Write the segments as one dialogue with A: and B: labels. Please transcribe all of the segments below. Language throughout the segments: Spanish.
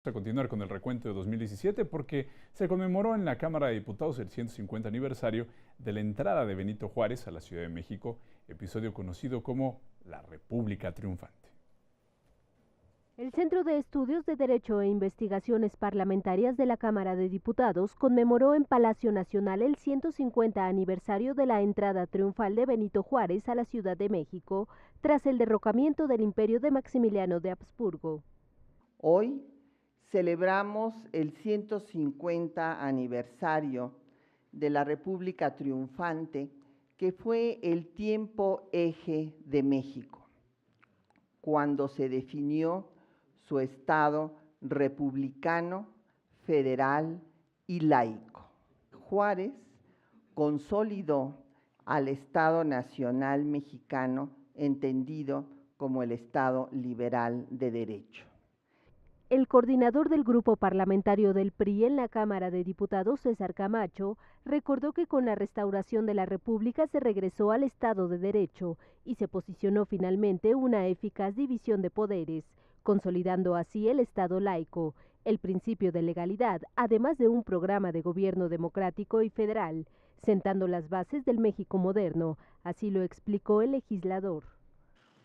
A: A continuar con el recuento de 2017 porque se conmemoró en la Cámara de Diputados el 150 aniversario de la entrada de Benito Juárez a la Ciudad de México, episodio conocido como la República Triunfante.
B: El Centro de Estudios de Derecho e Investigaciones Parlamentarias de la Cámara de Diputados conmemoró en Palacio Nacional el 150 aniversario de la entrada triunfal de Benito Juárez a la Ciudad de México tras el derrocamiento del imperio de Maximiliano de Habsburgo.
C: Hoy celebramos el 150 aniversario de la República Triunfante, que fue el tiempo eje de México, cuando se definió su Estado republicano, federal y laico. Juárez consolidó al Estado Nacional Mexicano, entendido como el Estado liberal de derecho.
B: El coordinador del grupo parlamentario del PRI en la Cámara de Diputados, César Camacho, recordó que con la restauración de la República se regresó al Estado de Derecho y se posicionó finalmente una eficaz división de poderes, consolidando así el Estado laico, el principio de legalidad, además de un programa de gobierno democrático y federal, sentando las bases del México moderno, así lo explicó el legislador.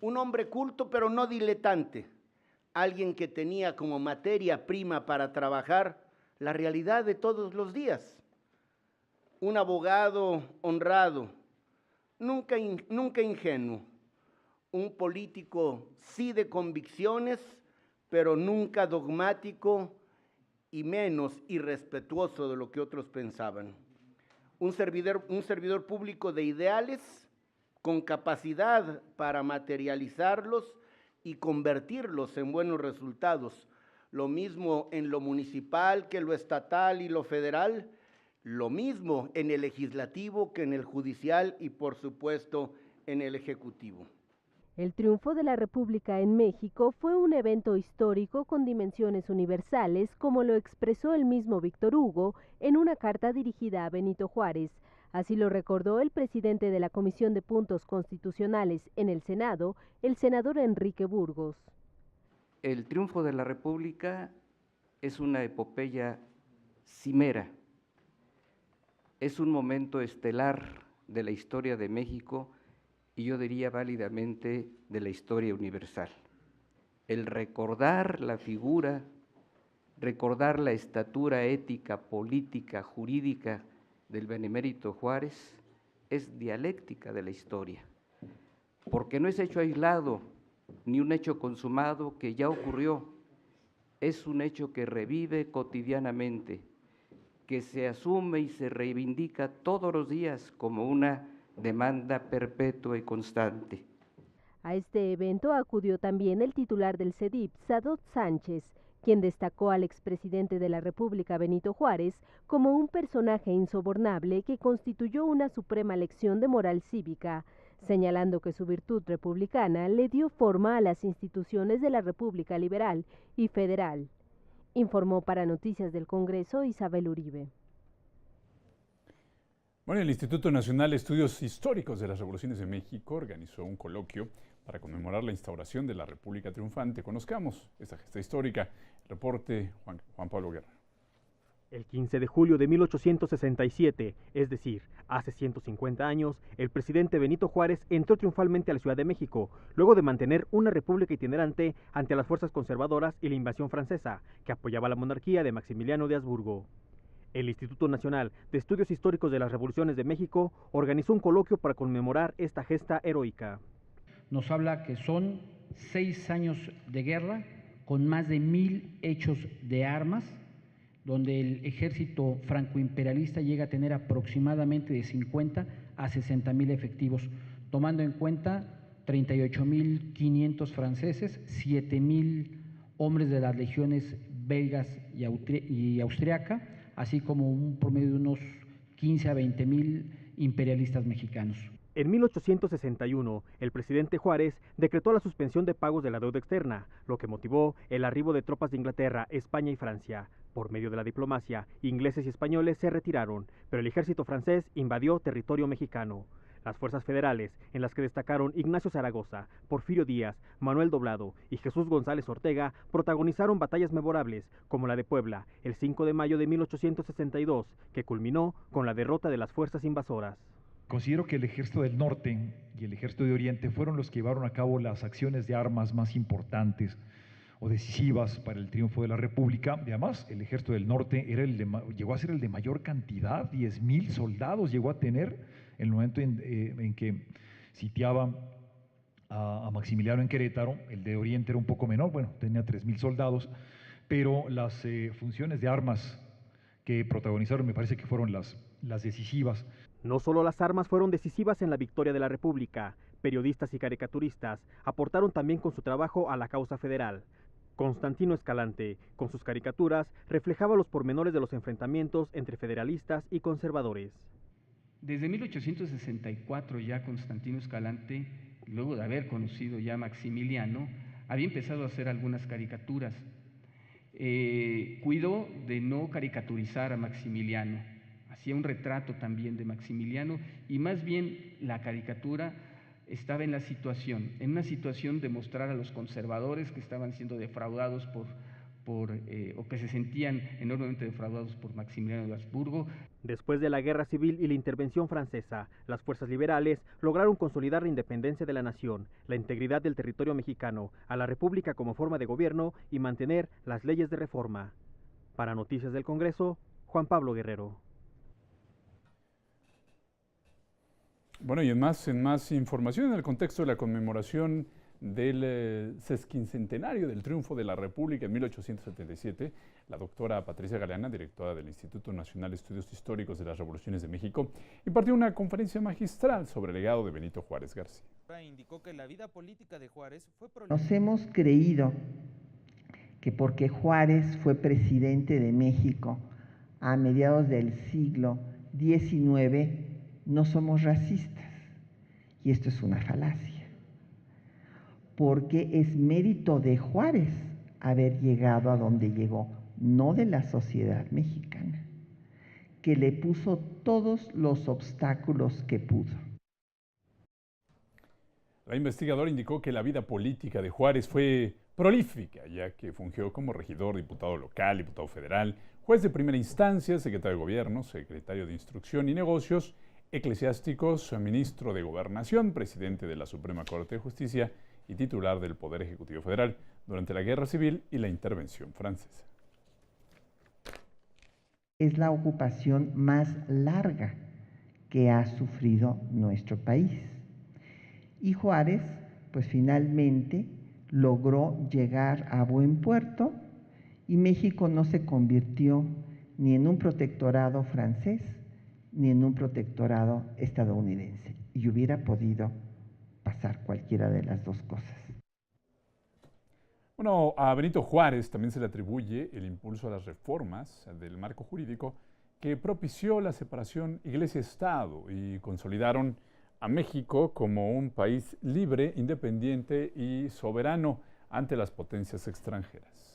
D: Un hombre culto pero no diletante, alguien que tenía como materia prima para trabajar la realidad de todos los días. Un abogado honrado, nunca ingenuo. Un político sí de convicciones, pero nunca dogmático y menos irrespetuoso de lo que otros pensaban. Un servidor público de ideales con capacidad para materializarlos y convertirlos en buenos resultados. Lo mismo en lo municipal que en lo estatal y lo federal, lo mismo en el legislativo que en el judicial y, por supuesto, en el ejecutivo.
B: El triunfo de la República en México fue un evento histórico con dimensiones universales, como lo expresó el mismo Víctor Hugo en una carta dirigida a Benito Juárez. Así lo recordó el presidente de la Comisión de Puntos Constitucionales en el Senado, el senador Enrique Burgos.
E: El triunfo de la República es una epopeya cimera, es un momento estelar de la historia de México y yo diría válidamente de la historia universal. El recordar la figura, recordar la estatura ética, política, jurídica del benemérito Juárez es dialéctica de la historia, porque no es hecho aislado ni un hecho consumado que ya ocurrió, es un hecho que revive cotidianamente, que se asume y se reivindica todos los días como una demanda perpetua y constante.
B: A este evento acudió también el titular del CEDIP, Sadot Sánchez, quien destacó al expresidente de la República, Benito Juárez, como un personaje insobornable que constituyó una suprema lección de moral cívica, señalando que su virtud republicana le dio forma a las instituciones de la República Liberal y Federal. Informó para Noticias del Congreso Isabel Uribe.
A: Bueno, el Instituto Nacional de Estudios Históricos de las Revoluciones de México organizó un coloquio para conmemorar la instauración de la República Triunfante. Conozcamos esta gesta histórica. El reporte Juan Pablo Guerra.
F: El 15 de julio de 1867, es decir, hace 150 años, el presidente Benito Juárez entró triunfalmente a la Ciudad de México, luego de mantener una república itinerante ante las fuerzas conservadoras y la invasión francesa, que apoyaba la monarquía de Maximiliano de Habsburgo. El Instituto Nacional de Estudios Históricos de las Revoluciones de México organizó un coloquio para conmemorar esta gesta heroica.
G: Nos habla que son 6 años de guerra con más de 1000 hechos de armas, donde el ejército francoimperialista llega a tener aproximadamente de 50 a 60,000 efectivos, tomando en cuenta 38,500 franceses, 7,000 hombres de las legiones belgas y austriaca, así como un promedio de unos 15 a 20,000 imperialistas mexicanos.
F: En 1861, el presidente Juárez decretó la suspensión de pagos de la deuda externa, lo que motivó el arribo de tropas de Inglaterra, España y Francia. Por medio de la diplomacia, ingleses y españoles se retiraron, pero el ejército francés invadió territorio mexicano. Las fuerzas federales, en las que destacaron Ignacio Zaragoza, Porfirio Díaz, Manuel Doblado y Jesús González Ortega, protagonizaron batallas memorables, como la de Puebla, el 5 de mayo de 1862, que culminó con la derrota de las fuerzas invasoras.
H: Considero que el Ejército del Norte y el Ejército de Oriente fueron los que llevaron a cabo las acciones de armas más importantes o decisivas para el triunfo de la República. Y además, el Ejército del Norte llegó a ser el de mayor cantidad, 10,000 soldados llegó a tener en el momento en que sitiaba a Maximiliano en Querétaro. El de Oriente era un poco menor, bueno, tenía 3,000 soldados, pero las funciones de armas que protagonizaron me parece que fueron las decisivas.
F: No solo las armas fueron decisivas en la victoria de la República, periodistas y caricaturistas aportaron también con su trabajo a la causa federal. Constantino Escalante, con sus caricaturas, reflejaba los pormenores de los enfrentamientos entre federalistas y conservadores.
G: Desde 1864 ya Constantino Escalante, luego de haber conocido ya a Maximiliano, había empezado a hacer algunas caricaturas. Cuidó de no caricaturizar a Maximiliano, hacía un retrato también de Maximiliano y más bien la caricatura estaba en una situación de mostrar a los conservadores que estaban siendo defraudados o que se sentían enormemente defraudados por Maximiliano de Habsburgo.
F: Después de la Guerra Civil y la intervención francesa, las fuerzas liberales lograron consolidar la independencia de la nación, la integridad del territorio mexicano, a la República como forma de gobierno y mantener las leyes de reforma. Para Noticias del Congreso, Juan Pablo Guerrero.
A: Bueno, y en más información, en el contexto de la conmemoración del sesquicentenario del triunfo de la República en 1877, la doctora Patricia Galeana, directora del Instituto Nacional de Estudios Históricos de las Revoluciones de México, impartió una conferencia magistral sobre el legado de Benito Juárez García.
I: Indicó que la vida política de Juárez fue
C: Nos hemos creído que porque Juárez fue presidente de México a mediados del siglo XIX, no somos racistas. Y esto es una falacia. Porque es mérito de Juárez haber llegado a donde llegó, no de la sociedad mexicana, que le puso todos los obstáculos que pudo.
A: La investigadora indicó que la vida política de Juárez fue prolífica, ya que fungió como regidor, diputado local, diputado federal, juez de primera instancia, secretario de Gobierno, secretario de Instrucción y Negocios, eclesiásticos, ministro de Gobernación, presidente de la Suprema Corte de Justicia y titular del Poder Ejecutivo Federal durante la Guerra Civil y la intervención francesa.
C: Es la ocupación más larga que ha sufrido nuestro país. Y Juárez, pues finalmente logró llegar a buen puerto y México no se convirtió ni en un protectorado francés ni en un protectorado estadounidense. Y hubiera podido pasar cualquiera de las dos cosas.
A: Bueno, a Benito Juárez también se le atribuye el impulso a las reformas del marco jurídico que propició la separación Iglesia-Estado y consolidaron a México como un país libre, independiente y soberano ante las potencias extranjeras.